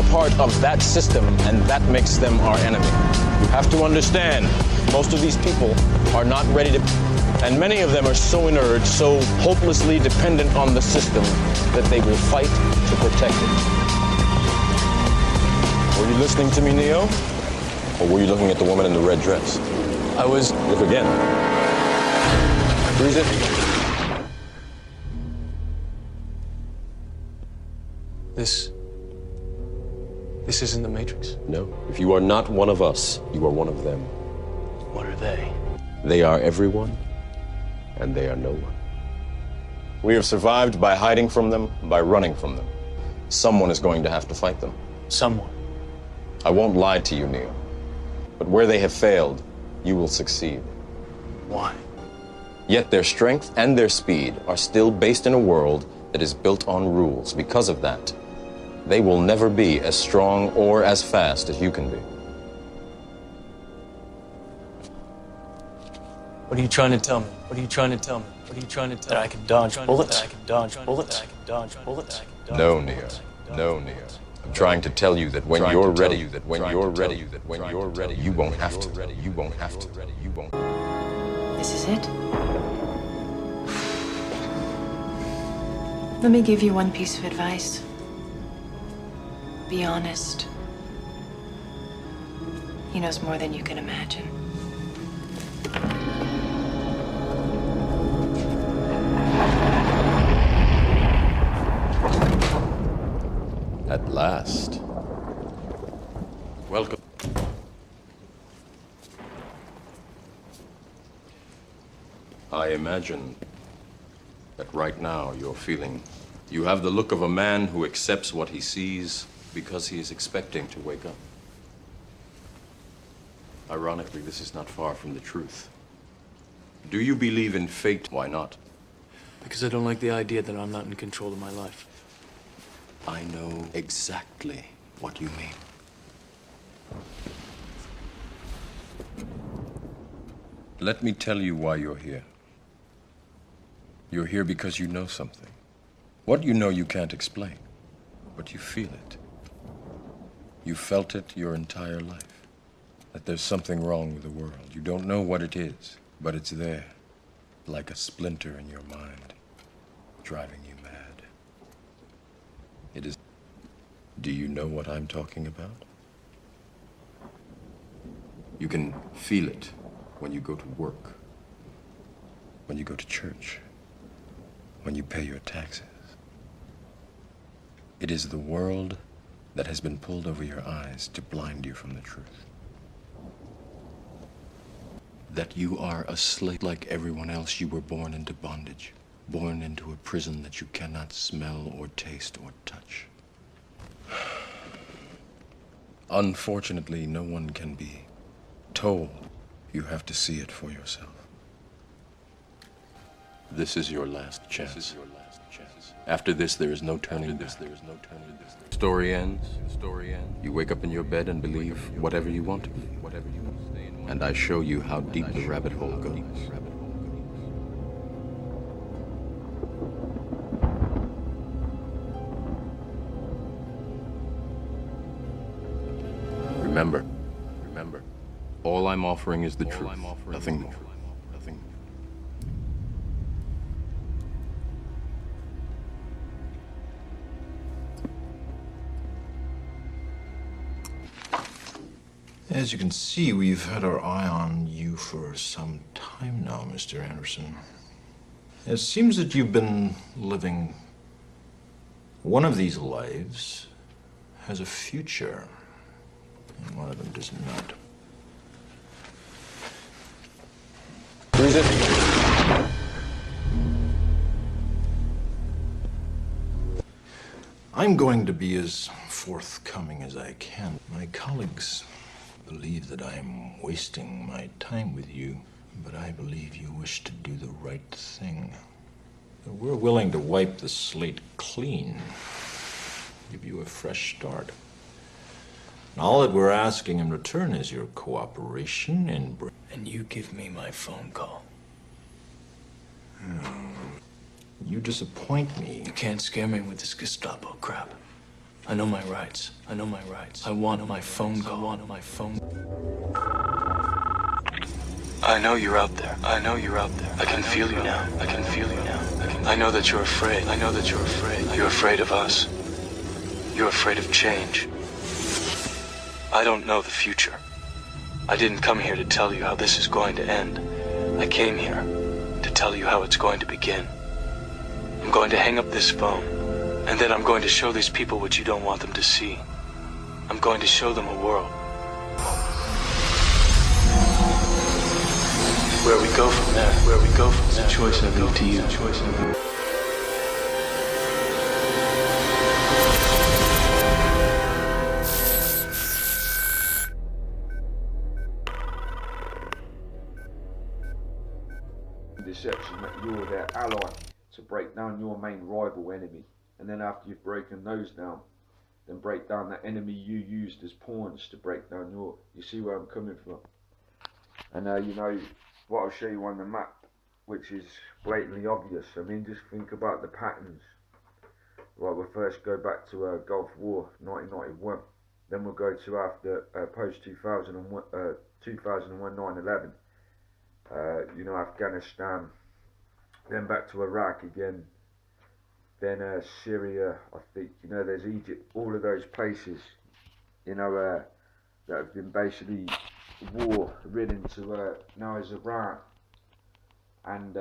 a part of that system, and that makes them our enemy. You have to understand, most of these people are not ready to, and many of them are so inert, so hopelessly dependent on the system, that they will fight to protect it. Were you listening to me, Neo? Or were you looking at the woman in the red dress? I was... Look again. Freeze it. This isn't the Matrix. No. If you are not one of us, you are one of them. What are they? They are everyone, and they are no one. We have survived by hiding from them, by running from them. Someone is going to have to fight them. Someone. I won't lie to you, Neo. But where they have failed, you will succeed. Why? Yet their strength and their speed are still based in a world that is built on rules. Because of that, they will never be as strong or as fast as you can be. What are you trying to tell me? What are you trying to tell me? What are you trying to tell me? That I can dodge bullets? That I can dodge bullets? That I can dodge bullets? No, Neo. No, Neo. I'm trying to tell you that when you're ready, you won't have to. You won't have to. You won't. This is it? Let me give you one piece of advice. Be honest. He knows more than you can imagine. At last. Welcome. I imagine that right now you're feeling you have the look of a man who accepts what he sees because he is expecting to wake up. Ironically, this is not far from the truth. Do you believe in fate? Why not? Because I don't like the idea that I'm not in control of my life. I know exactly what you mean. Let me tell you why you're here. You're here because you know something. What you know you can't explain, but you feel it. You felt it your entire life, that there's something wrong with the world. You don't know what it is, but it's there, like a splinter in your mind, driving you mad. It is... Do you know what I'm talking about? You can feel it when you go to work, when you go to church, when you pay your taxes. It is the world that has been pulled over your eyes to blind you from the truth. That you are a slave like everyone else. You were born into bondage, born into a prison that you cannot smell or taste or touch. Unfortunately, no one can be told. You have to see it for yourself. This is your last chance. After this, there is no turning back. Story ends. You wake up in your bed and believe whatever you want to be. And I show you how deep the rabbit hole goes. Remember, all I'm offering is the truth, nothing more. As you can see, we've had our eye on you for some time now, Mr. Anderson. It seems that you've been living one of these lives has a future, and one of them does not. Freeze it. I'm going to be as forthcoming as I can. My colleagues believe that I'm wasting my time with you, but I believe you wish to do the right thing. We're willing to wipe the slate clean, give you a fresh start. And all that we're asking in return is your cooperation in... And you give me my phone call. You disappoint me. You can't scare me with this Gestapo crap. I know my rights. I know my rights. I want my phone call. I want my phone. I know you're out there. I know you're out there. I can feel you now. I can feel you now. I know that you're afraid. I know that you're afraid. You're afraid of us. You're afraid of change. I don't know the future. I didn't come here to tell you how this is going to end. I came here to tell you how it's going to begin. I'm going to hang up this phone, and then I'm going to show these people what you don't want them to see. I'm going to show them a world. Where we go from there, where we go from there, choice I leave to you. Choice I leave. Deception that you're their ally to break down your main rival enemy, and then after you've broken those down, then break down the enemy you used as pawns to break down your. You see where I'm coming from? And you know what I'll show you on the map, which is blatantly obvious. I mean, just think about the patterns. Right, we'll first go back to Gulf War 1991, then we'll go to after post 2001, 9/11. You know, Afghanistan, then back to Iraq again, then Syria, I think, you know, there's Egypt, all of those places, you know, that have been basically war ridden to now is Iran and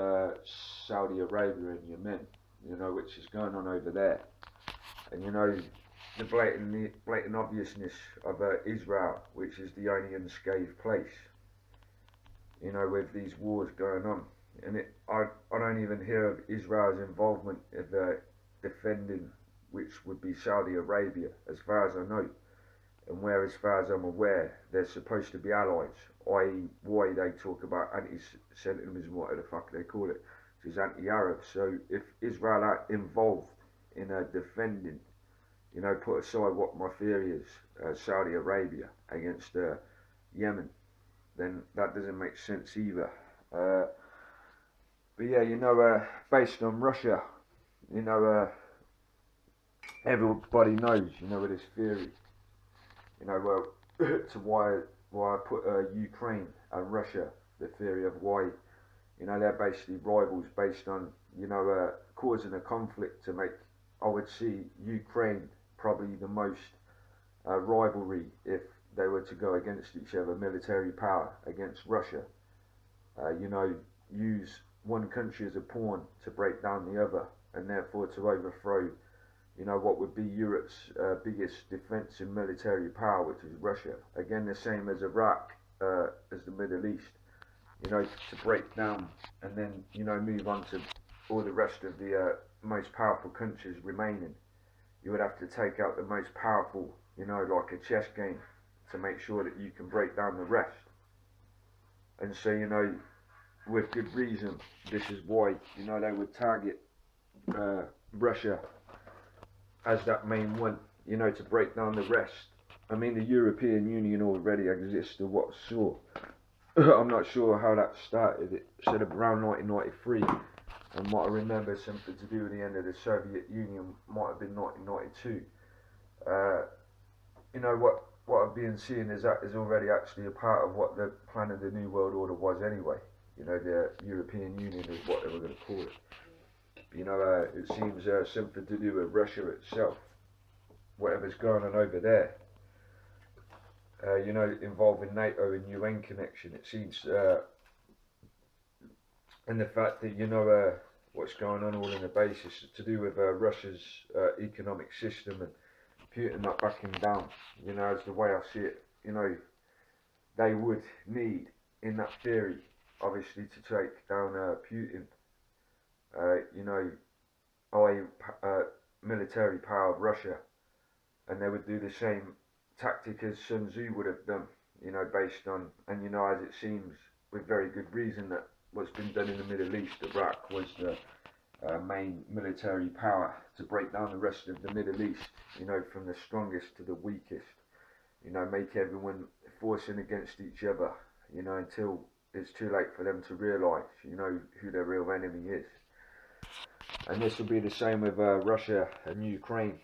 Saudi Arabia and Yemen, you know, which is going on over there. And you know, the blatant obviousness of Israel, which is the only unscathed place, you know, with these wars going on. And I don't even hear of Israel's involvement in defending, which would be Saudi Arabia, as far as I know. And where, as far as I'm aware, they're supposed to be allies, i.e. why they talk about anti-Semitism, whatever the fuck they call it, which is anti-Arab. So if Israel are involved in defending, you know, put aside what my theory is, Saudi Arabia against Yemen, then that doesn't make sense either. But yeah, you know, based on Russia, you know, everybody knows, you know, with this theory, you know, to why I put Ukraine and Russia, the theory of why, you know, they're basically rivals based on, you know, causing a conflict to make, I would see Ukraine probably the most rivalry if they were to go against each other, military power against Russia. You know, use one country as a pawn to break down the other, and therefore to overthrow, you know, what would be Europe's biggest defense and military power, which is Russia. Again, the same as Iraq, as the Middle East, you know, to break down and then, you know, move on to all the rest of the most powerful countries remaining. You would have to take out the most powerful, you know, like a chess game, to make sure that you can break down the rest. And so, you know, with good reason, this is why, you know, they would target Russia as that main one, you know, to break down the rest. I mean, the European Union already exists of what sort. I'm not sure how that started. It said around 1993, and what I remember something to do with the end of the Soviet Union might have been 1992. You know, what I've been seeing is that is already actually a part of what the plan of the New World Order was anyway. You know, the European Union is what they were going to call it. You know, it seems something to do with Russia itself, whatever's going on over there. You know, involving NATO and UN connection, it seems, and the fact that, you know, what's going on all in the basis to do with Russia's economic system and Putin not backing down, you know, as the way I see it. You know, they would need, in that theory, obviously, to take down Putin, you know, military power of Russia, and they would do the same tactic as Sun Tzu would have done, you know, based on, and you know, as it seems, with very good reason, that what's been done in the Middle East, Iraq was the main military power to break down the rest of the Middle East, you know, from the strongest to the weakest, you know, make everyone forcing against each other, you know, until it's too late for them to realise, you know, who their real enemy is. And this will be the same with Russia and Ukraine.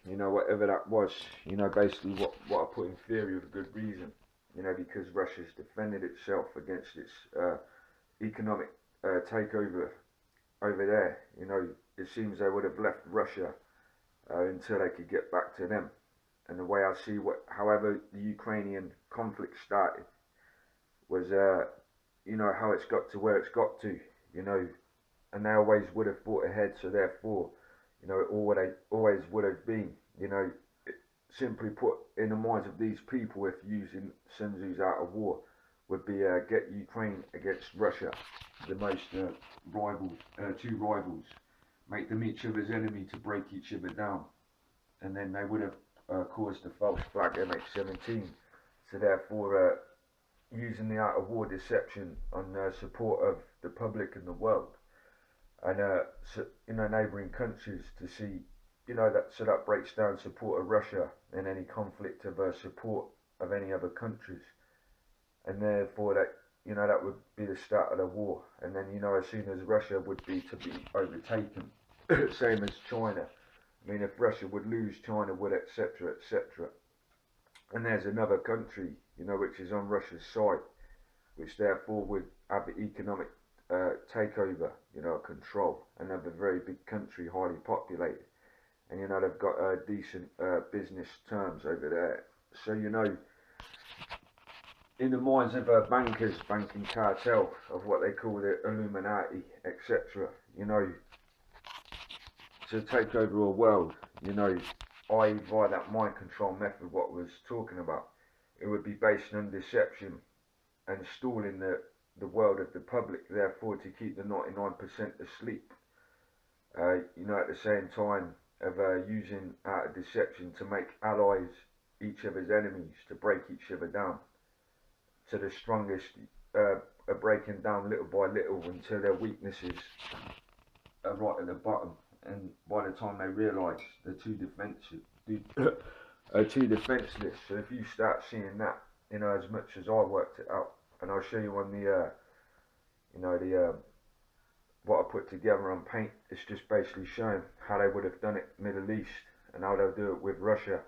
you know, whatever that was, you know, basically what I put in theory with good reason, you know, because Russia's defended itself against its economic takeover over there. You know, it seems they would have left Russia until they could get back to them. And the way I see however the Ukrainian conflict started was, you know, how it's got to where it's got to, you know, and they always would have fought ahead. So therefore, you know, it always would have been, you know, simply put, in the minds of these people, if using Sun Tzu's Art of War, would be get Ukraine against Russia, the most two rivals, make them each other's enemy to break each other down, and then they would have caused the false flag MH17. So therefore, using the Art of War deception on support of the public and the world, and you know, neighbouring countries to see, you know, that breaks down support of Russia in any conflict of support of any other countries, and therefore that, you know, that would be the start of the war. And then, you know, as soon as Russia would be to be overtaken, same as China. I mean, if Russia would lose, China would, etc., etc. And there's another country, you know, which is on Russia's side, which therefore would have the economic takeover, you know, control. Another very big country, highly populated, and you know they've got decent business terms over there. So, you know, in the minds of bankers, banking cartel, of what they call the Illuminati, etc., you know, to take over a world, you know, i.e. via that mind control method, what I was talking about, it would be based on deception and stalling the world of the public, therefore to keep the 99% asleep. You know, at the same time of using art of deception to make allies each other's enemies, to break each other down. So the strongest are breaking down little by little until their weaknesses are right at the bottom. And by the time they realise they're too defensive, too defenceless. So if you start seeing that, you know, as much as I worked it out, and I'll show you on the, you know, the what I put together on paint. It's just basically showing how they would have done it Middle East and how they'll do it with Russia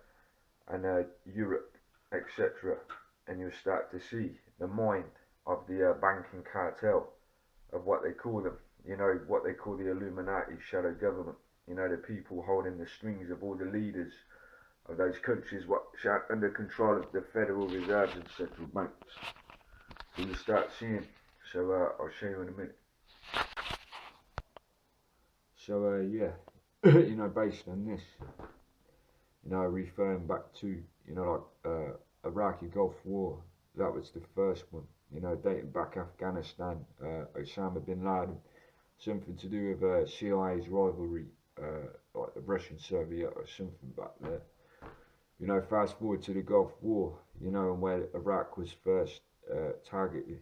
and Europe, etc. And you'll start to see the mind of the banking cartel, of what they call them, you know, what they call the Illuminati, shadow government, you know, the people holding the strings of all the leaders of those countries what under control of the Federal Reserves and central banks. So you start seeing, so I'll show you in a minute. So yeah, you know, based on this, you know, referring back to, you know, like Iraqi Gulf War, that was the first one, you know, dating back Afghanistan, Osama bin Laden, something to do with CIA's rivalry, like the Russian Soviet or something back there. You know, fast forward to the Gulf War, you know, and where Iraq was first targeted,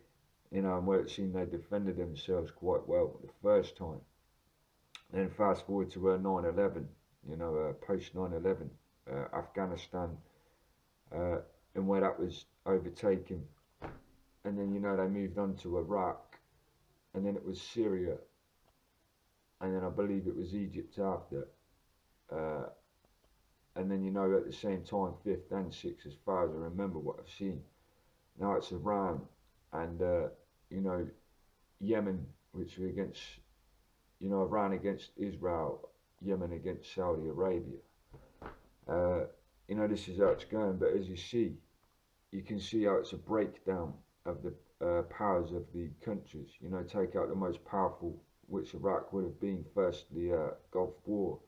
you know, and where it seemed they defended themselves quite well the first time. Then fast forward to 9/11, you know, post 9/11, Afghanistan, and where that was overtaken. And then, you know, they moved on to Iraq, and then it was Syria, and then I believe it was Egypt after. And then, you know, at the same time, 5th and 6th, as far as I remember what I've seen. Now it's Iran and, you know, Yemen, which are against, you know, Iran against Israel, Yemen against Saudi Arabia. You know, this is how it's going, but as you see, you can see how it's a breakdown of the powers of the countries. You know, take out the most powerful, which Iraq would have been first, the Gulf War.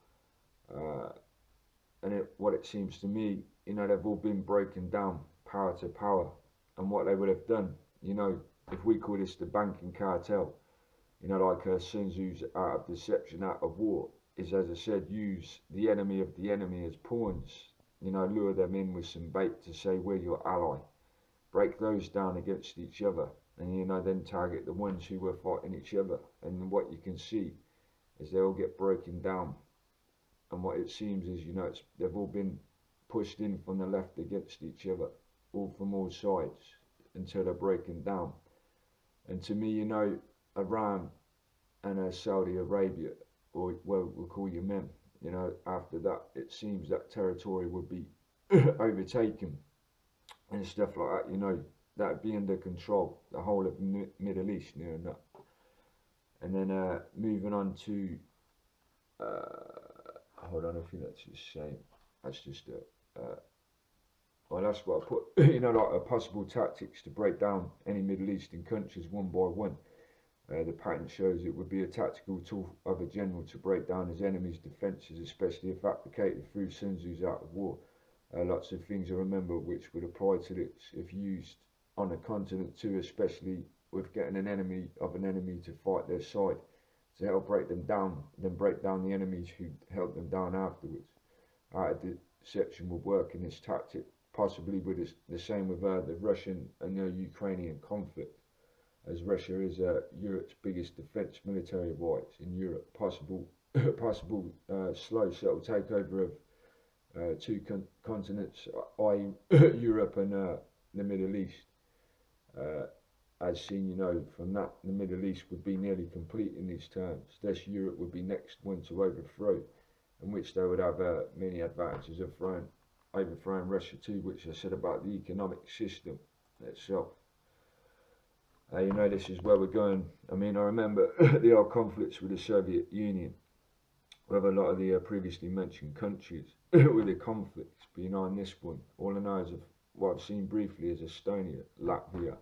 And what it seems to me, you know, they've all been broken down power to power. And what they would have done, you know, if we call this the banking cartel, you know, like Sun Tzu's Art of Deception, Art of War, is, as I said, use the enemy of the enemy as pawns. You know, lure them in with some bait to say we're your ally. Break those down against each other. And, you know, then target the ones who were fighting each other. And what you can see is they all get broken down. And what it seems is, you know, they've all been pushed in from the left against each other, all from all sides, until they're breaking down. And to me, you know, Iran and Saudi Arabia, or well, we'll call Yemen, You know, after that, it seems that territory would be overtaken and stuff like that. You know, that would be under control, the whole of Middle East, near enough. And then moving on to, hold on, I think that's the same. That's just well, that's what I put. You know, like possible tactics to break down any Middle Eastern countries one by one. The pattern shows it would be a tactical tool of a general to break down his enemy's defences, especially if applied through Sun Tzu's Art of War. Lots of things I remember which would apply to this if used on a continent too, especially with getting an enemy to fight their side to help break them down, then break down the enemies who held them down afterwards. Art of deception would work in this tactic, possibly with the same with the Russian and the Ukrainian conflict, as Russia is Europe's biggest defence military-wise in Europe. Possible slow settle takeover of two continents, i.e. Europe and the Middle East. As seen, you know, from that, the Middle East would be nearly complete in these terms. Thus, Europe would be next one to overthrow, in which they would have many advantages of overthrowing Russia too, which I said about the economic system itself. You know, this is where we're going. I mean, I remember the old conflicts with the Soviet Union, with a lot of the previously mentioned countries with the conflicts. But you know, in this one, all I know is of what I've seen briefly is Estonia, Latvia,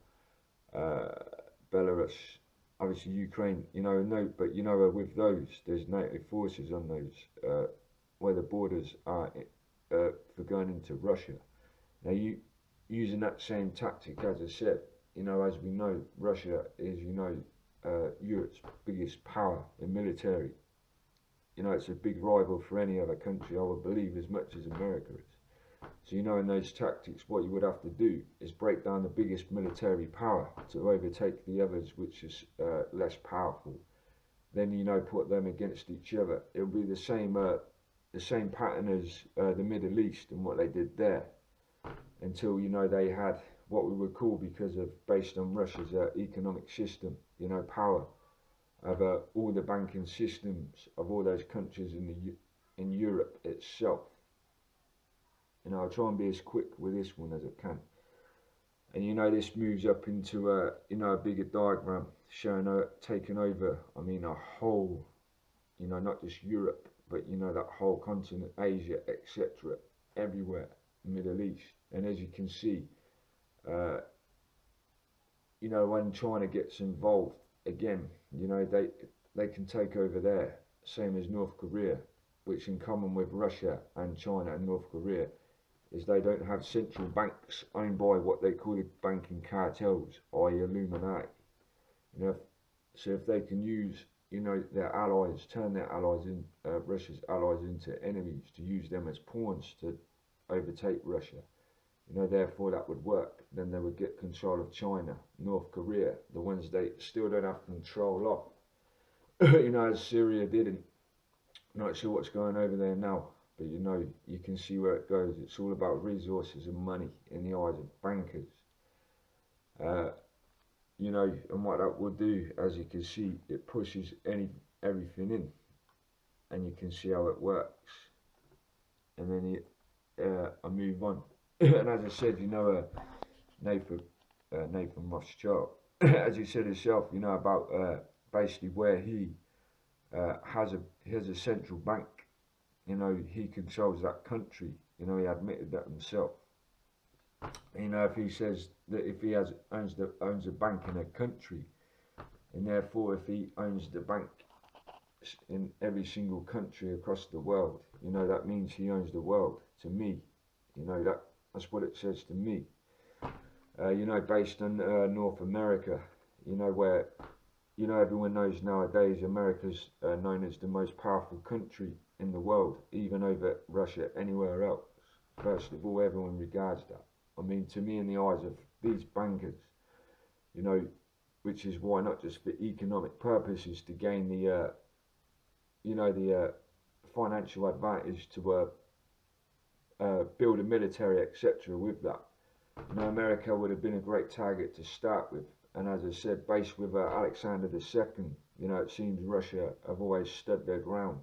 Belarus, obviously Ukraine. You know, but you know, with those, there's NATO forces on those where the borders are for going into Russia. Now, you using that same tactic, as I said. You know, as we know, Russia is, you know, Europe's biggest power in military. You know, it's a big rival for any other country, I would believe, as much as America is. So, you know, in those tactics, what you would have to do is break down the biggest military power to overtake the others, which is less powerful. Then, you know, put them against each other. It'll be the same pattern as the Middle East and what they did there, until, you know, they had what we would call, because of based on Russia's economic system, you know, power of all the banking systems of all those countries in Europe itself. You know, I'll try and be as quick with this one as I can. And you know, this moves up into you know, a bigger diagram showing taking over, I mean, a whole, you know, not just Europe, but you know, that whole continent, Asia, etc., everywhere, Middle East. And as you can see, you know, when China gets involved again, you know, they can take over there, same as North Korea, which in common with Russia and China and North Korea is they don't have central banks owned by what they call the banking cartels, i.e. Illuminati. You know, so if they can use, you know, their allies, turn their allies in, Russia's allies into enemies, to use them as pawns to overtake Russia, you know, therefore that would work. Then they would get control of China, North Korea, the ones they still don't have control of. You know, as Syria didn't. Not sure what's going over there now, but you know, you can see where it goes. It's all about resources and money in the eyes of bankers. You know, and what that will do, as you can see, it pushes everything in, and you can see how it works. And then I move on. And as I said, you know, Nathan Rothschild, as he said himself, you know, about basically where he has a central bank. You know, he controls that country. You know, he admitted that himself. You know, if he says that if he owns a bank in a country, and therefore if he owns the bank in every single country across the world, you know, that means he owns the world. To me, you know, that's what it says to me. You know, based on North America, you know, where, you know, everyone knows nowadays America's known as the most powerful country in the world, even over Russia, anywhere else. First of all, everyone regards that. I mean, to me, in the eyes of these bankers, you know, which is why, not just for economic purposes, to gain the, you know, the financial advantage to build a military, etc. with that. You know, America would have been a great target to start with. And as I said, based with Alexander II, you know, it seems Russia have always stood their ground.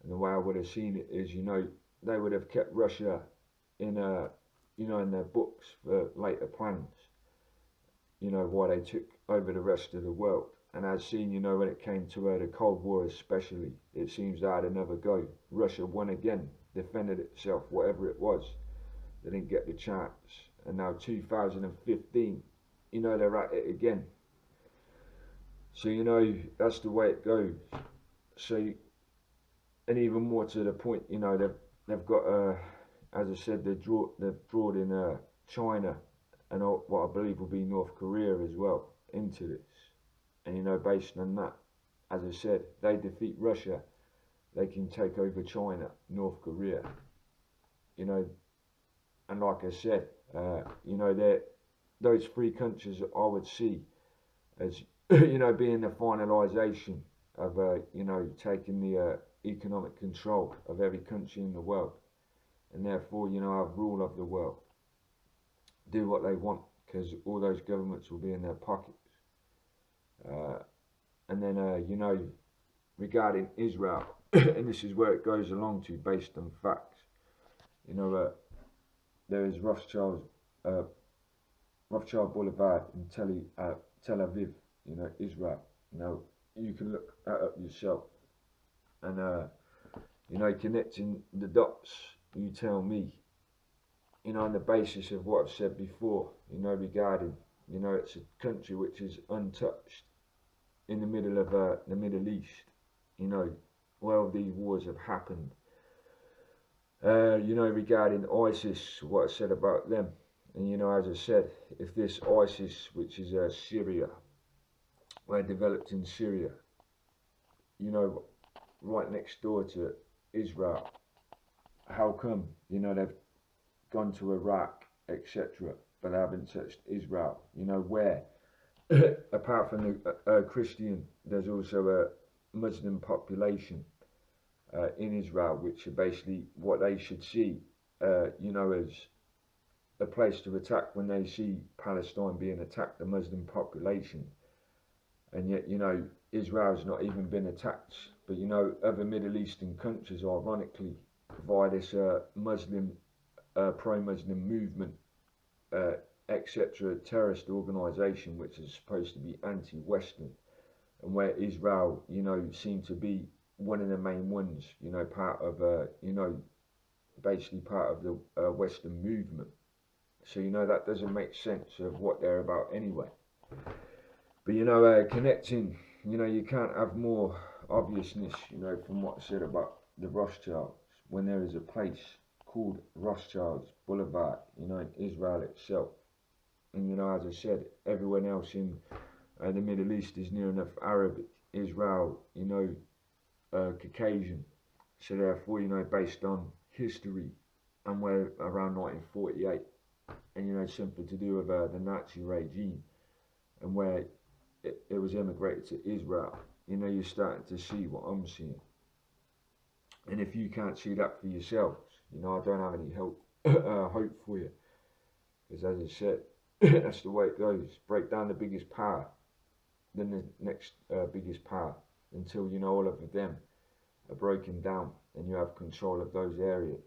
And the way I would have seen it is, you know, they would have kept Russia in you know, in their books for later plans. You know, why they took over the rest of the world. And as seen, you know, when it came to the Cold War especially, it seems they had another go. Russia won again, defended itself, whatever it was. They didn't get the chance. And now 2015, you know, they're at it again. So, you know, that's the way it goes. So, and even more to the point, you know, they've got, as I said, they've drawn in China and what I believe will be North Korea as well into this. And, you know, based on that, as I said, they defeat Russia, they can take over China, North Korea. You know, and like I said, you know, those three countries I would see as, you know, being the finalisation of, you know, taking the economic control of every country in the world. And therefore, you know, have rule of the world. Do what they want, because all those governments will be in their pockets. And then, you know, regarding Israel, and this is where it goes along to based on facts. You know, there is Rothschild Boulevard in Tel Aviv, you know, Israel. Now, you can look that up yourself. And, you know, connecting the dots, you tell me, you know, on the basis of what I've said before, you know, regarding, you know, it's a country which is untouched in the middle of the Middle East, you know, where these wars have happened. You know, regarding ISIS, what I said about them. And, you know, as I said, if this ISIS, which is Syria, were developed in Syria, you know, right next door to Israel, how come, you know, they've gone to Iraq, etc., but they haven't touched Israel? You know, where, apart from the Christian, there's also a Muslim population in Israel, which are basically what they should see, you know, as a place to attack when they see Palestine being attacked, the Muslim population. And yet, you know, Israel's not even been attacked. But, you know, other Middle Eastern countries, ironically, via this Muslim, pro-Muslim movement, etc., terrorist organisation, which is supposed to be anti-Western, and where Israel, you know, seem to be one of the main ones, you know, part of, you know, basically part of the Western movement. So, you know, that doesn't make sense of what they're about anyway. But, you know, connecting, you know, you can't have more obviousness, you know, from what I said about the Rothschilds, when there is a place called Rothschilds Boulevard, you know, in Israel itself. And, you know, as I said, everyone else in the Middle East is near enough Arabic. Israel, you know, Caucasian. So therefore, you know, based on history and where around 1948, and, you know, simply to do with the Nazi regime and where it was immigrated to Israel, you know, you're starting to see what I'm seeing. And if you can't see that for yourselves, you know, I don't have any hope for you. Because as I said, that's the way it goes. Break down the biggest power, then the next biggest power, until, you know, all of them are broken down and you have control of those areas.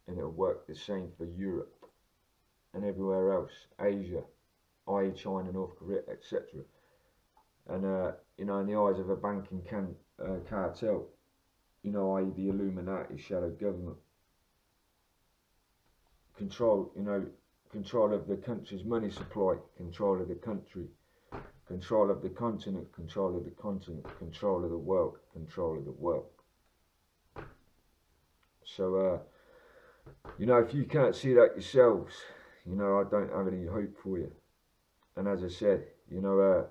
And it'll work the same for Europe and everywhere else, Asia, i.e. China, North Korea, etc. And, you know, in the eyes of a banking cartel, you know, i.e. the Illuminati shadow government, control, you know, control of the country's money supply, control of the country, control of the continent, control of the continent, control of the world, control of the world. So, you know, if you can't see that yourselves, you know, I don't have any hope for you. And as I said, you know,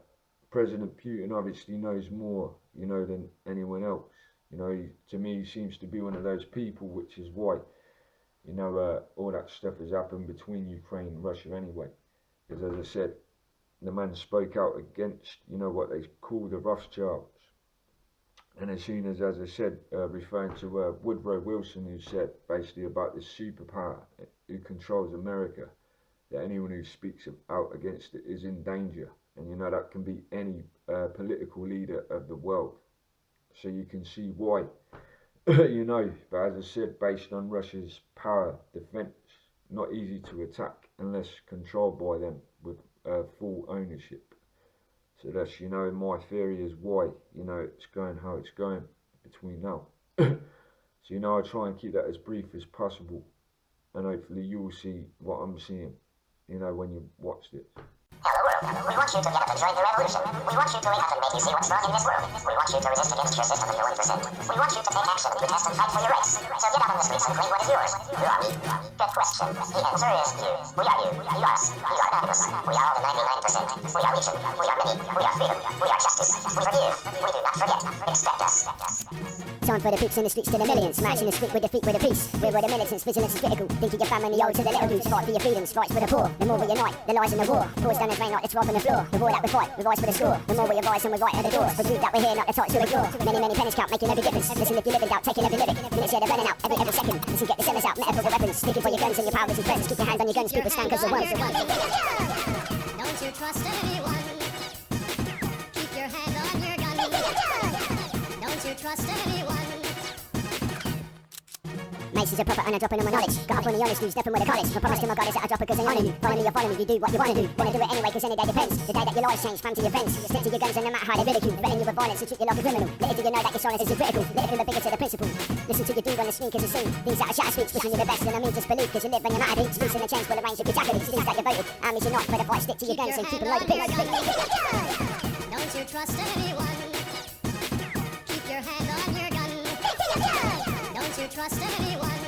President Putin obviously knows more, you know, than anyone else. You know, to me, he seems to be one of those people, which is why, you know, all that stuff has happened between Ukraine and Russia anyway. Because as I said, the man spoke out against, you know, what they call the Rothschilds. And as soon as I said, referring to Woodrow Wilson, who said basically about this superpower who controls America, that anyone who speaks out against it is in danger. And, you know, that can be any political leader of the world. so you can see why. You know, but as I said, based on Russia's power defense, not easy to attack unless controlled by them with full ownership. So that's, you know, my theory is why, you know, it's going how it's going between now. So, you know, I try and keep that as brief as possible, and hopefully you'll see what I'm seeing, you know, when you watch this. Hello world. We want you to get up and join the revolution. We want you to wake up and make you see what's wrong in this world. We want you to resist against your system of the 1%. We want you to take action, protest and fight for your rights. So get out on the streets and claim what is yours. Who are we? Good question. The answer is you. We are you. You are us. We are anonymous. We are all the 99%. We are legion. We are many. We are freedom. We are justice. We forgive. We do not forget. Expect us. Time for the peeps in the streets to the millions, marching the street with the feet with the peace. We're where the militants, vigilance is critical. Think of your family, the old to the little dudes. Fight for your freedoms, rights for the poor. The more we unite, the lies in the war. Boys down the drain like the drop on the floor. The war that we fight, we rise for the score. The more we advise and we right at the doors. We prove that we're here, not the types who ignore. Many pennies count, making every difference. Listen if you live in doubt, taking every lyric. Minutes here, they're running out every second. Listen, get the sellers out, metaphorical weapons. Thinking for your guns and your power is presence. Keep your hands on your guns, people stand cause we're one. Don't you trust anyone? Keep your hand on your gun. Don't you trust anyone? Mates is a proper and a dropping on my knowledge. Got up on the honest news, stepping with the college. My promise to my God is that I drop it cause they honour you. Follow me or follow me, you do what you wanna do. Gonna do it anyway cause any day depends. The day that your lives change, fam to your friends. Stick to your guns and no matter how they ridicule. Threaten you with violence and treat you like a criminal. Little do you know that your silence is critical. Little from the bigger to the principle. Listen to your dude on the screen cause it's seen. These that are shatter speech, wishing you the best and I mean disbelief cause you live when you're mad at each. Losing the change for the range of your jacket. Things that you voted, armies you're not. But if I stick to your guns and keep them loaded. Don't you trust anyone? Keep your hand on your gun. Don't you trust anyone?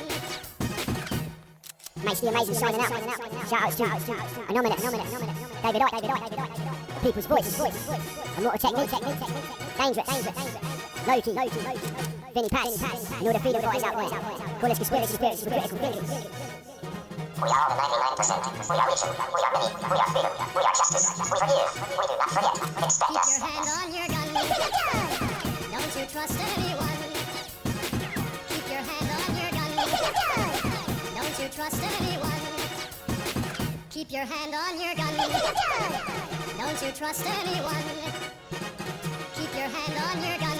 Mates the amazing signing out. Shout outs to Anonymous, David Icke, People's Voice, Immortal Technique, Dangerous, Loki, Vinny Pass, and all the freedom guys out there. Call us conspiracy spirits, we're critical. We are all the 99%. We are legion. We are many. We are freedom. We are justice. We forgive. We do not forget. Expect Keep us. your hand on your gun. Don't you trust anyone? Keep your hand on your gun. Don't you trust anyone? Keep your hand on your gun. Don't you trust anyone? Keep your hand on your gun.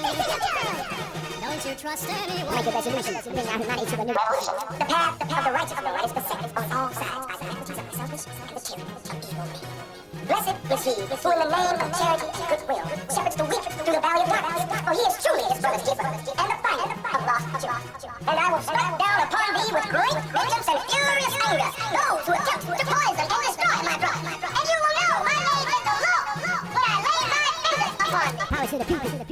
Don't you trust anyone? Make a resolution, bring our humanity to a new Revolution. The path of the righteous is beset on all sides by the iniquities of the selfish and the tyranny of evil men. Blessed is he who in the name of charity and goodwill shepherds the weak through the valley of darkness, for he is truly his brother's keeper and the finder of lost children. And I will strike down upon thee with great vengeance and furious anger those who attempt to poison and destroy my bride. And you will know my name is the Lord when I lay my vengeance upon thee. Power to the people.